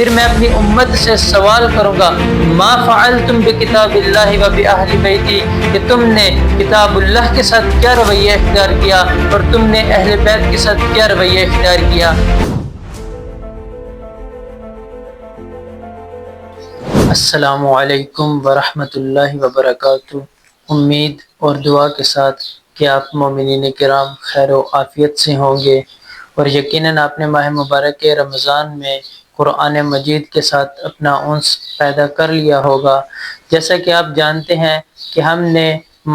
پھر میں اپنی امت سے سوال کروں گا ما فعلتم بکتاب اللہ و بأہل بیتی، کہ تم نے کتاب اللہ کے ساتھ کیا رویہ اختیار کیا اور تم نے اہل بیت کے ساتھ کیا رویہ اختیار کیا۔ السلام علیکم ورحمۃ اللہ وبرکاتہ۔ امید اور دعا کے ساتھ کہ آپ مومنین کرام خیر و عافیت سے ہوں گے، اور یقیناً آپ نے ماہ مبارک رمضان میں قرآن مجید کے ساتھ اپنا انس پیدا کر لیا ہوگا۔ جیسا کہ آپ جانتے ہیں کہ ہم نے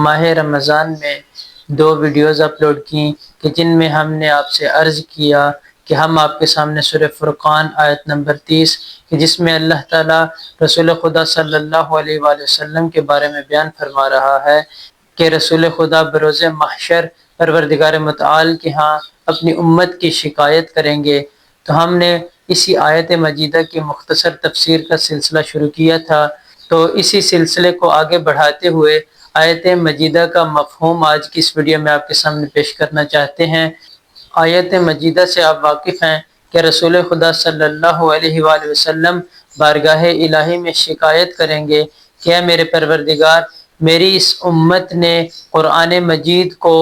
ماہ رمضان میں 2 ویڈیوز اپلوڈ کی کہ جن میں ہم نے آپ سے عرض کیا کہ ہم آپ کے سامنے سورہ فرقان آیت نمبر 30 کہ جس میں اللہ تعالیٰ رسول خدا صلی اللہ علیہ وآلہ وسلم کے بارے میں بیان فرما رہا ہے کہ رسول خدا بروز محشر پروردگار متعال کے ہاں اپنی امت کی شکایت کریں گے۔ تو ہم نے اسی آیت مجیدہ کی مختصر تفسیر کا سلسلہ شروع کیا تھا، تو اسی سلسلے کو آگے بڑھاتے ہوئے آیت مجیدہ کا مفہوم آج کی اس ویڈیو میں آپ کے سامنے پیش کرنا چاہتے ہیں۔ آیت مجیدہ سے آپ واقف ہیں کہ رسول خدا صلی اللہ علیہ وآلہ وسلم بارگاہ الہی میں شکایت کریں گے کہ اے میرے پروردگار، میری اس امت نے قرآن مجید کو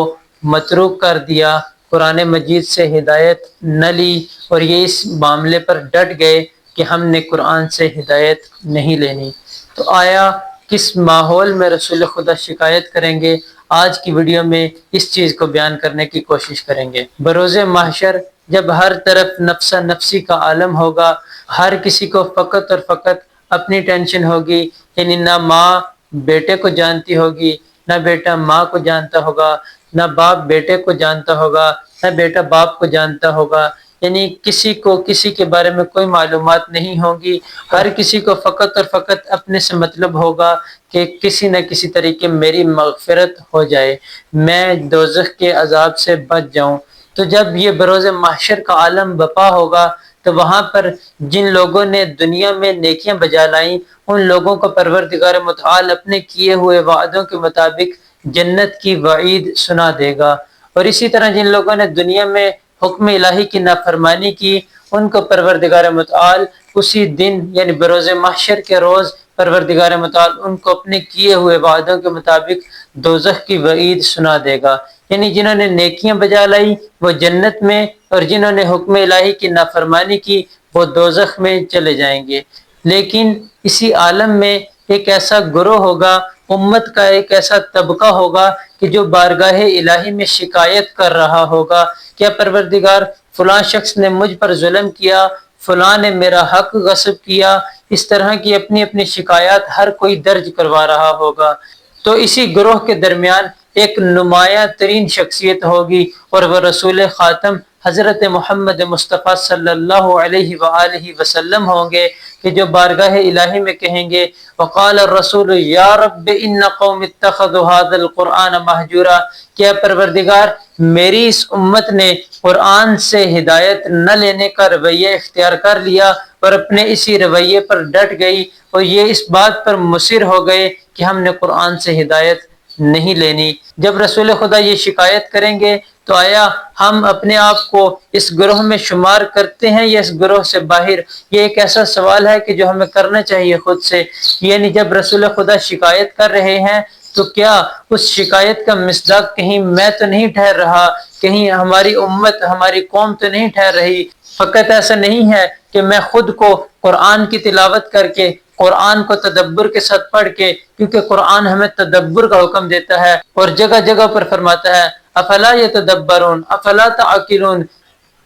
متروک کر دیا، قرآن مجید سے ہدایت نہ لی، اور یہ اس معاملے پر ڈٹ گئے کہ ہم نے قرآن سے ہدایت نہیں لینی۔ تو آیا کس ماحول میں رسول خدا شکایت کریں گے؟ آج کی ویڈیو میں اس چیز کو بیان کرنے کی کوشش کریں گے۔ بروز محشر جب ہر طرف نفس نفسی کا عالم ہوگا، ہر کسی کو فقط اور فقط اپنی ٹینشن ہوگی، یعنی نہ ماں بیٹے کو جانتی ہوگی، نہ بیٹا ماں کو جانتا ہوگا، نہ باپ بیٹے کو جانتا ہوگا، نہ بیٹا باپ کو جانتا ہوگا، یعنی کسی کو کسی کے بارے میں کوئی معلومات نہیں ہوگی۔ ہر کسی کو فقط اور فقط اپنے سے مطلب ہوگا کہ کسی نہ کسی طریقے میری مغفرت ہو جائے، میں دوزخ کے عذاب سے بچ جاؤں۔ تو جب یہ بروز محشر کا عالم بپا ہوگا تو وہاں پر جن لوگوں نے دنیا میں نیکیاں بجا لائیں ان لوگوں کو پروردگار متعال اپنے کیے ہوئے وعدوں کے مطابق جنت کی وعید سنا دے گا، اور اسی طرح جن لوگوں نے دنیا میں حکم الہی کی نافرمانی کی ان کو پروردگار متعال اسی دن یعنی بروز محشر کے روز پروردگار متعال ان کو اپنے کیے ہوئے وعدوں کے مطابق دوزخ کی وعید سنا دے گا، یعنی جنہوں نے نیکیاں بجا لائی وہ جنت میں، اور جنہوں نے حکم الہی کی نافرمانی کی وہ دوزخ میں چلے جائیں گے۔ لیکن اسی عالم میں ایک ایسا گروہ ہوگا، امت کا ایک ایسا طبقہ ہوگا کہ جو بارگاہ الہی میں شکایت کر رہا ہوگا کہ پروردگار فلاں شخص نے مجھ پر ظلم کیا، فلاں نے میرا حق غصب کیا، اس طرح کی اپنی اپنی شکایات ہر کوئی درج کروا رہا ہوگا۔ تو اسی گروہ کے درمیان ایک نمایاں ترین شخصیت ہوگی اور وہ رسول خاتم حضرت محمد مصطفیٰ صلی اللہ علیہ وآلہ وسلم ہوں گے کہ جو بارگاہ الہی میں کہیں گے وقال الرسول یا رب ان قوم اتخذوا هذا القرآن مہجورا، کہ پروردگار میری اس امت نے قرآن سے ہدایت نہ لینے کا رویہ اختیار کر لیا اور اپنے اسی رویے پر ڈٹ گئی، اور یہ اس بات پر مصر ہو گئے کہ ہم نے قرآن سے ہدایت نہیں لینی۔ جب رسول خدا یہ شکایت کریں گے تو آیا ہم اپنے آپ کو اس گروہ میں شمار کرتے ہیں یا اس گروہ سے باہر؟ یہ ایک ایسا سوال ہے کہ جو ہمیں کرنا چاہیے خود سے، یعنی جب رسول خدا شکایت کر رہے ہیں تو کیا اس شکایت کا مصداق کہیں میں تو نہیں ٹھہر رہا، کہیں ہماری امت ہماری قوم تو نہیں ٹھہر رہی؟ فقط ایسا نہیں ہے کہ میں خود کو قرآن کی تلاوت کر کے قرآن کو تدبر کے ساتھ پڑھ کے، کیونکہ قرآن ہمیں تدبر کا حکم دیتا ہے اور جگہ جگہ پر فرماتا ہے افلا یتدبرون افلا تعقلون،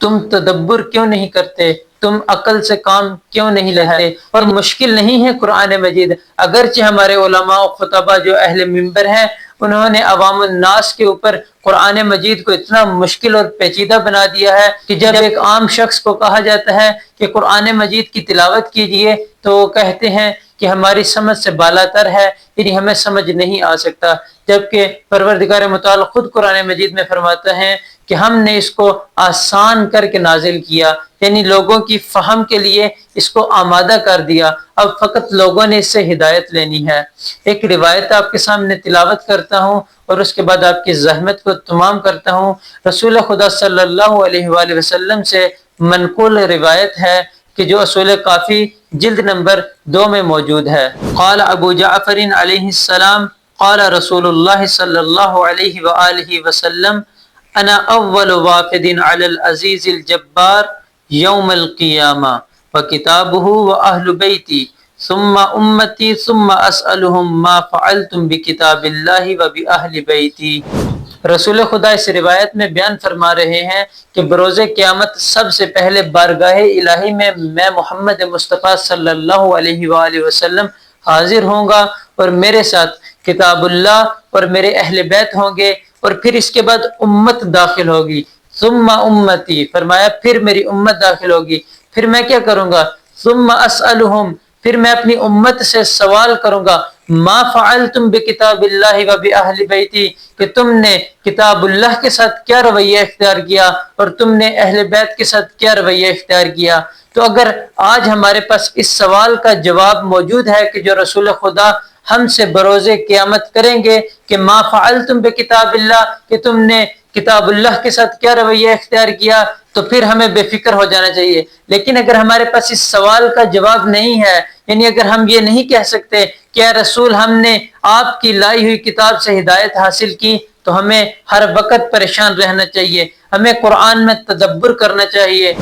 تم تدبر کیوں نہیں کرتے، تم عقل سے کام کیوں نہیں لیتے؟ اور مشکل نہیں ہے قرآن مجید، اگرچہ ہمارے علماء و خطبہ جو اہل منبر ہیں انہوں نے عوام الناس کے اوپر قرآن مجید کو اتنا مشکل اور پیچیدہ بنا دیا ہے کہ جب ایک عام شخص کو کہا جاتا ہے کہ قرآن مجید کی تلاوت کیجئے تو وہ کہتے ہیں کہ ہماری سمجھ سے بالاتر ہے، یعنی ہمیں سمجھ نہیں آ سکتا، جبکہ پروردگار متعال خود قرآن مجید میں فرماتا ہے کہ ہم نے اس کو آسان کر کے نازل کیا، یعنی لوگوں کی فہم کے لیے اس کو آمادہ کر دیا، اب فقط لوگوں نے اس سے ہدایت لینی ہے۔ ایک روایت آپ کے سامنے تلاوت کرتا ہوں اور اس کے بعد آپ کی زحمت کو تمام کرتا ہوں۔ رسول خدا صلی اللہ علیہ وآلہ وسلم سے منقول روایت ہے کہ جو اصول کافی جلد نمبر 2 میں موجود ہے۔ قال ابو جعفر علیہ السلام قال رسول اللہ صلی اللہ علیہ وآلہ وسلم انا اول وافد علی العزیز الجبار یوم القیامہ وکتابہ واہل بیتی ثم امتی ثم اسألہم ما فعلتم بکتاب اللہ وباہل بیتی۔ رسول خدا اس روایت میں بیان فرما رہے ہیں کہ بروز قیامت سب سے پہلے بارگاہ الہی میں محمد مصطفیٰ صلی اللہ علیہ وآلہ وسلم حاضر ہوں گا، اور میرے ساتھ کتاب اللہ اور میرے اہل بیت ہوں گے، اور پھر اس کے بعد امت داخل ہوگی۔ ثم امتی فرمایا پھر میری امت داخل ہوگی، پھر میں کیا کروں گا؟ ثم اسألہم پھر میں اپنی امت سے سوال کروں گا، ما فعلتم بکتاب اللہ و باہل بیتی کہ تم نے کتاب اللہ کے ساتھ کیا رویہ اختیار کیا اور تم نے اہل بیت کے ساتھ کیا رویہ اختیار کیا۔ تو اگر آج ہمارے پاس اس سوال کا جواب موجود ہے کہ جو رسول خدا ہم سے بروز قیامت کریں گے کہ ما فعلتم بکتاب اللہ کہ تم نے کتاب اللہ کے ساتھ کیا رویہ اختیار کیا، تو پھر ہمیں بے فکر ہو جانا چاہیے۔ لیکن اگر ہمارے پاس اس سوال کا جواب نہیں ہے، یعنی اگر ہم یہ نہیں کہہ سکتے کہ اے رسول ہم نے آپ کی لائی ہوئی کتاب سے ہدایت حاصل کی، تو ہمیں ہر وقت پریشان رہنا چاہیے، ہمیں قرآن میں تدبر کرنا چاہیے،